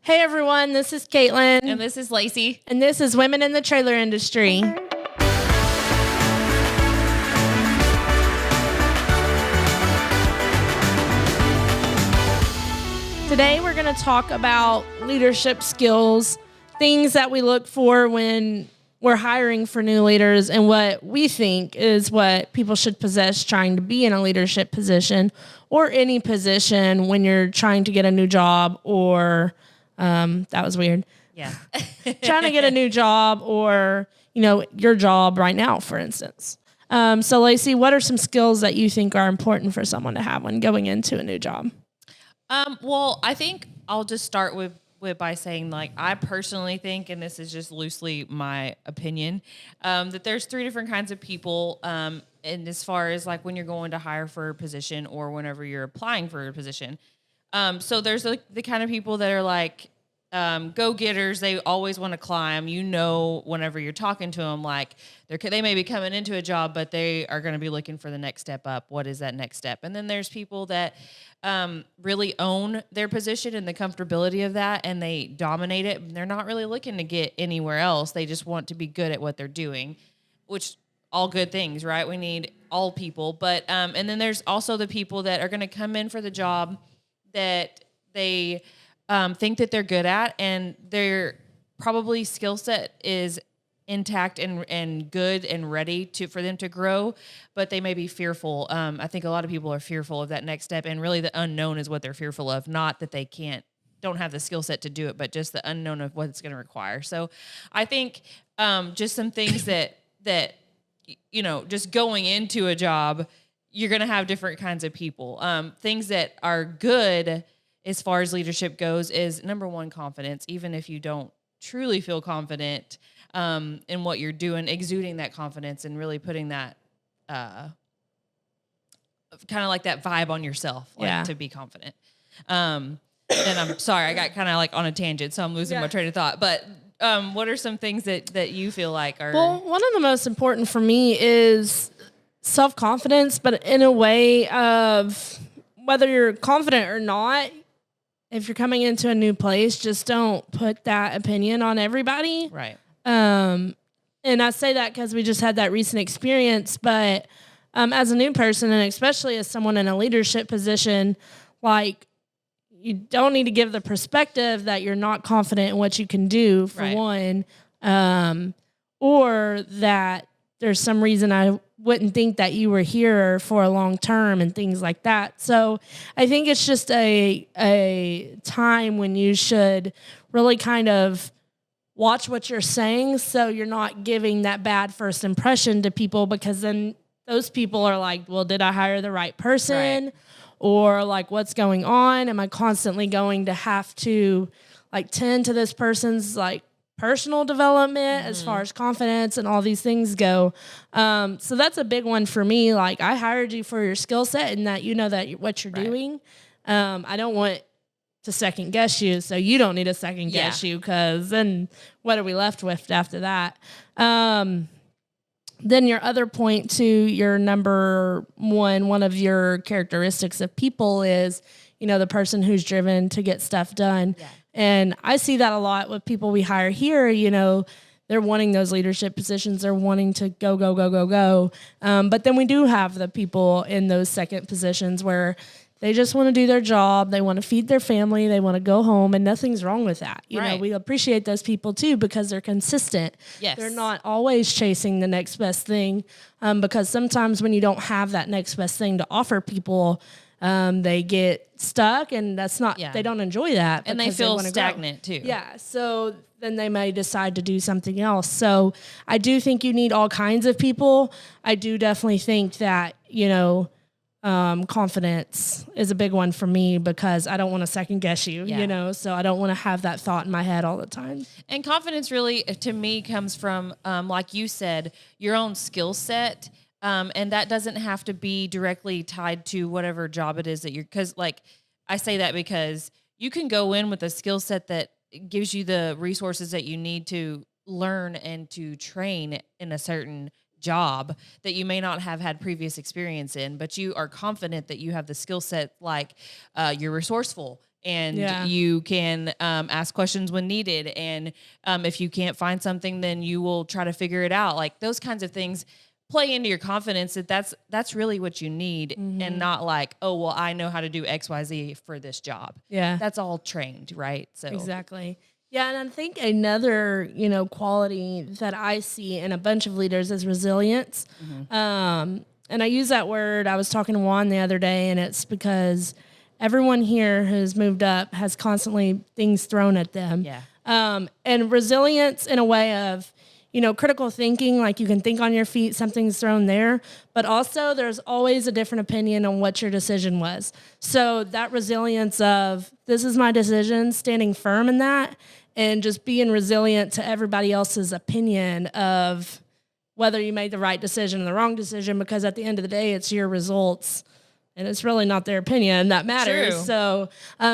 Hey everyone, this is Caitlin. And this is Lacey. And this is Women in the Trailer Industry. Today we're going to talk about leadership skills, things that we look for when we're hiring for new leaders, and what we think is what people should possess trying to be in a leadership position or any position when you're trying to get a new job or that was weird. Yeah. Trying to get a new job or, your job right now, for instance. So Lacey, what are some skills that you think are important for someone to have when going into a new job? Well, I think I'll just start with by saying, I personally think, and this is just loosely my opinion, that there's three different kinds of people. And as far as when you're going to hire for a position or whenever you're applying for a position. So there's the kind of people that are go-getters. They always want to climb. Whenever you're talking to them, they may be coming into a job, but they are going to be looking for the next step up. What is that next step? And then there's people that really own their position and the comfortability of that, and they dominate it. And they're not really looking to get anywhere else. They just want to be good at what they're doing, which all good things, right? We need all people. But and then there's also the people that are going to come in for the job that they think that they're good at, and their probably skill set is intact and good and ready for them to grow, but they may be fearful. I think a lot of people are fearful of that next step, and really the unknown is what they're fearful of. Not that they don't have the skill set to do it, but just the unknown of what it's going to require. So I think just some things that just going into a job, you're going to have different kinds of people. Things that are good as far as leadership goes is, number one, confidence. Even if you don't truly feel confident in what you're doing, exuding that confidence and really putting that kind of like that vibe on yourself, to be confident. And I'm sorry, I got kind of on a tangent, so I'm losing my train of thought. But what are some things that you feel like are... Well, one of the most important for me is self-confidence, but in a way of whether you're confident or not. If you're coming into a new place, just don't put that opinion on everybody. Right. And I say that because we just had that recent experience, but as a new person, and especially as someone in a leadership position, you don't need to give the perspective that you're not confident in what you can do, for one, or that there's some reason I wouldn't think that you were here for a long term and things like that. So I think it's just a time when you should really kind of watch what you're saying, so you're not giving that bad first impression to people, because then those people are like, well, did I hire the right person? Right. Or what's going on? Am I constantly going to have to tend to this person's personal development as far as confidence and all these things go? So that's a big one for me. I hired you for your skill set and that that what you're doing. I don't want to second guess you, so you don't need to second guess you, because then what are we left with after that? Then your other point to your number one of your characteristics of people is, the person who's driven to get stuff done. Yeah. And I see that a lot with people we hire here. They're wanting those leadership positions. They're wanting to go, go, go, go, go. But then we do have the people in those second positions where they just want to do their job. They want to feed their family. They want to go home, and nothing's wrong with that. We appreciate those people too, because they're consistent. Yes. They're not always chasing the next best thing, because sometimes when you don't have that next best thing to offer people, they get stuck, and that's not, they don't enjoy that. And they feel stagnant too. Yeah. So then they may decide to do something else. So I do think you need all kinds of people. I do definitely think that, confidence is a big one for me, because I don't want to second guess you, so I don't want to have that thought in my head all the time. And confidence really, to me, comes from, like you said, your own skill set. And that doesn't have to be directly tied to whatever job it is that you're, because I say that because you can go in with a skill set that gives you the resources that you need to learn and to train in a certain job that you may not have had previous experience in, but you are confident that you have the skill set, you're resourceful, and Yeah. you can ask questions when needed. And if you can't find something, then you will try to figure it out. Like those kinds of things play into your confidence that's really what you need, and not like, oh, well, I know how to do XYZ for this job. Yeah. That's all trained, right? So Exactly. Yeah, and I think another, quality that I see in a bunch of leaders is resilience. And I use that word. I was talking to Juan the other day, and it's because everyone here who's moved up has constantly things thrown at them. Yeah. And resilience in a way of, critical thinking, like you can think on your feet, something's thrown there, but also there's always a different opinion on what your decision was. So that resilience of, this is my decision, standing firm in that, and just being resilient to everybody else's opinion of whether you made the right decision or the wrong decision, because at the end of the day, it's your results. And it's really not their opinion that matters. True. So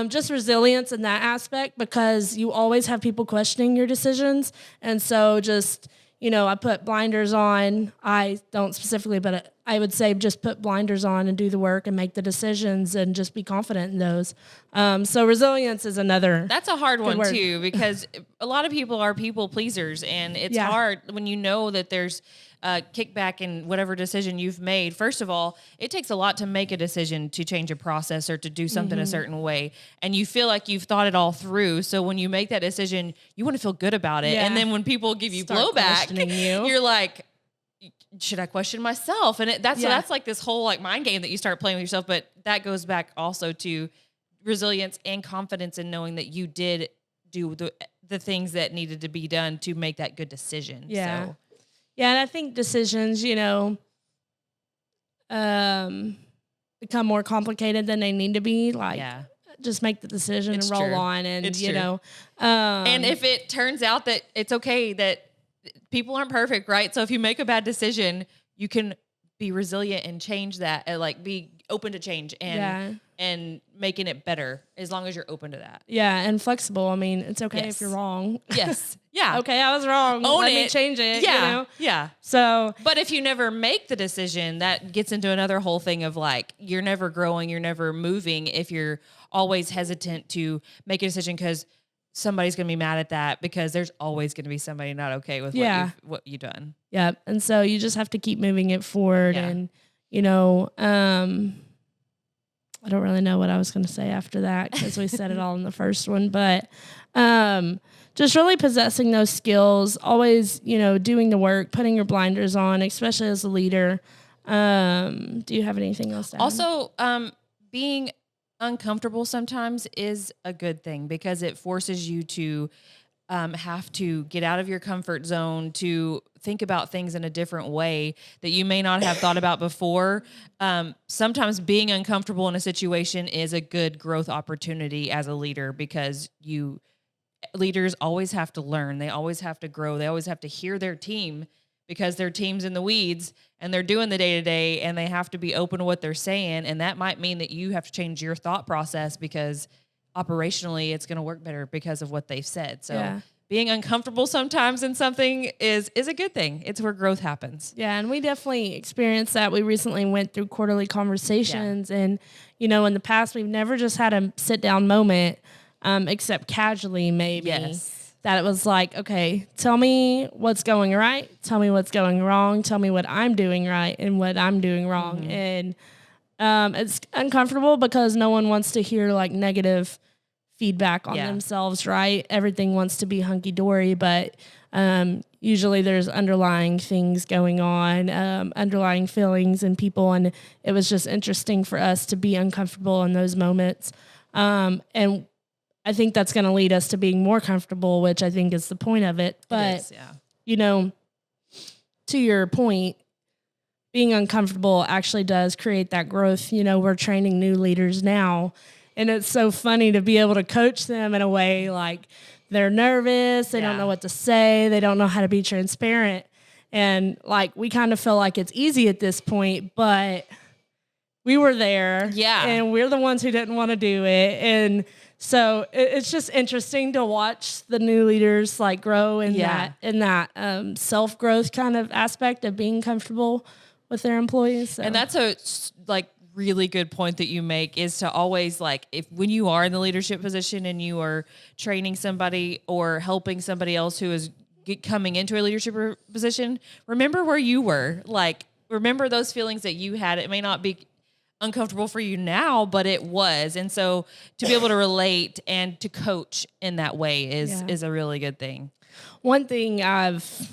just resilience in that aspect, because you always have people questioning your decisions. And so just, I put blinders on. I don't specifically, but I would say just put blinders on and do the work and make the decisions and just be confident in those. So resilience is another. That's a hard one word. too, because a lot of people are people pleasers, and it's hard when you know that there's kickback in whatever decision you've made. First of all, it takes a lot to make a decision to change a process or to do something a certain way. And you feel like you've thought it all through. So when you make that decision, you want to feel good about it. Yeah. And then when people give you Start blowback, questioning you. you're like, should I question myself? And so that's like this whole like mind game that you start playing with yourself. But that goes back also to resilience and confidence in knowing that you did do the things that needed to be done to make that good decision. Yeah. So. Yeah, and I think decisions, become more complicated than they need to be. Like, just make the decision It's and roll true. on, and It's and if it turns out that it's okay that people aren't perfect, right? So if you make a bad decision, you can be resilient and change that, and like be open to change and making it better, as long as you're open to that. Yeah, and flexible. I mean, it's okay Yes. if you're wrong. Yes. Yeah. Okay, I was wrong. Own Let me it. change it. Yeah. Yeah. So But if you never make the decision, that gets into another whole thing of like, you're never growing, you're never moving if you're always hesitant to make a decision because somebody's going to be mad at that, because there's always going to be somebody not okay with what you've done. yeah, and so you just have to keep moving it forward, and I don't really know what I was going to say after that, because we said it all in the first one, but just really possessing those skills, always, doing the work, putting your blinders on, especially as a leader. Do you have anything else to add? Also, being uncomfortable sometimes is a good thing, because it forces you to have to get out of your comfort zone, to think about things in a different way that you may not have thought about before. Sometimes being uncomfortable in a situation is a good growth opportunity as a leader, because leaders always have to learn. They always have to grow. They always have to hear their team, because their team's in the weeds and they're doing the day-to-day, and they have to be open to what they're saying. And that might mean that you have to change your thought process, because operationally it's going to work better because of what they've said. So being uncomfortable sometimes in something is a good thing. It's where growth happens. Yeah, and we definitely experienced that. We recently went through quarterly conversations, and, in the past, we've never just had a sit-down moment, except casually maybe. Yes. That it was like, okay, tell me what's going right, tell me what's going wrong, tell me what I'm doing right and what I'm doing wrong. And it's uncomfortable, because no one wants to hear like negative feedback on themselves, right? Everything wants to be hunky-dory, but usually there's underlying things going on, underlying feelings in people, and it was just interesting for us to be uncomfortable in those moments. And I think that's going to lead us to being more comfortable, which I think is the point of it. But, to your point, being uncomfortable actually does create that growth. We're training new leaders now, and it's so funny to be able to coach them in a way like they're nervous. They don't know what to say. They don't know how to be transparent. And like, we kind of feel like it's easy at this point, but we were there. Yeah. And we're the ones who didn't want to do it. And so it's just interesting to watch the new leaders like grow in that self-growth kind of aspect of being comfortable with their employees. So. And that's a really good point that you make is to always like, if when you are in the leadership position and you are training somebody or helping somebody else who is coming into a leadership position, remember where you were. Like, remember those feelings that you had. It may not be uncomfortable for you now, but it was. And so to be able to relate and to coach in that way is a really good thing. One thing I've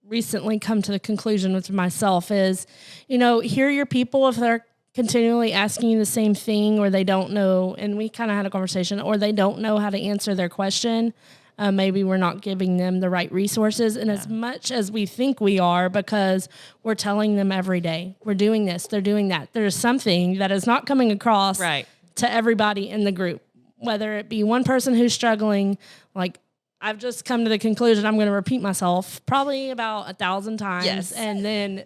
recently come to the conclusion with myself is, hear your people if they're continually asking you the same thing, or they don't know, and we kind of had a conversation, or they don't know how to answer their question. Maybe we're not giving them the right resources, and as much as we think we are, because we're telling them every day, we're doing this, they're doing that. There's something that is not coming across to everybody in the group, whether it be one person who's struggling. Like, I've just come to the conclusion, I'm going to repeat myself probably about 1,000 times. Yes. And then,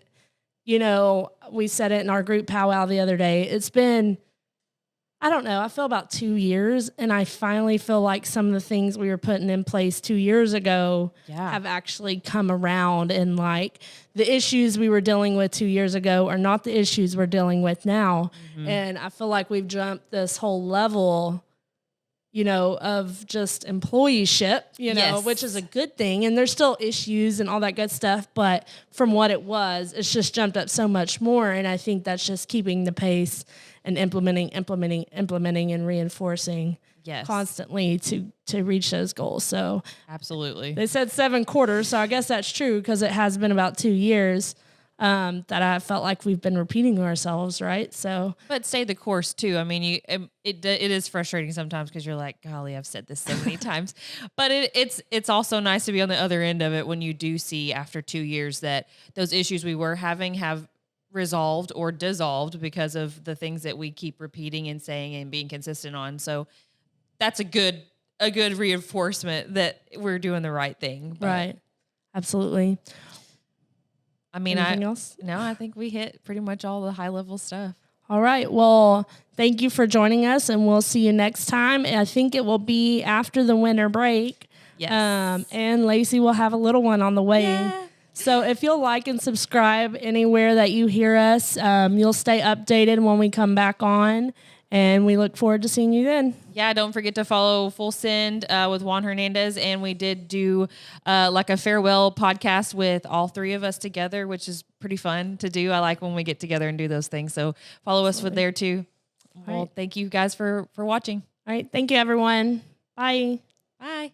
we said it in our group powwow the other day. It's been, I don't know, I feel about 2 years, and I finally feel like some of the things we were putting in place 2 years ago have actually come around, and like the issues we were dealing with 2 years ago are not the issues we're dealing with now. Mm-hmm. And I feel like we've jumped this whole level, of just employeeship, which is a good thing. And there's still issues and all that good stuff. But from what it was, it's just jumped up so much more. And I think that's just keeping the pace and implementing and reinforcing constantly to reach those goals. So absolutely. They said 7 quarters. So I guess that's true, because it has been about 2 years that I felt like we've been repeating ourselves, right? So, but stay the course too. I mean, it is frustrating sometimes because you're like, golly, I've said this so many times. But it's also nice to be on the other end of it when you do see after 2 years that those issues we were having have resolved or dissolved because of the things that we keep repeating and saying and being consistent on. So that's a good reinforcement that we're doing the right thing. But, right. Absolutely. I mean, anything else? No, I think we hit pretty much all the high level stuff. All right. Well, thank you for joining us, and we'll see you next time. I think it will be after the winter break. Yes. And Lacey will have a little one on the way. Yeah. So if you'll like and subscribe anywhere that you hear us, you'll stay updated when we come back on. And we look forward to seeing you then. Yeah, don't forget to follow Full Send with Juan Hernandez. And we did do like a farewell podcast with all 3 of us together, which is pretty fun to do. I like when we get together and do those things. So follow us with there too. Well, thank you guys for watching. All right. Thank you, everyone. Bye. Bye.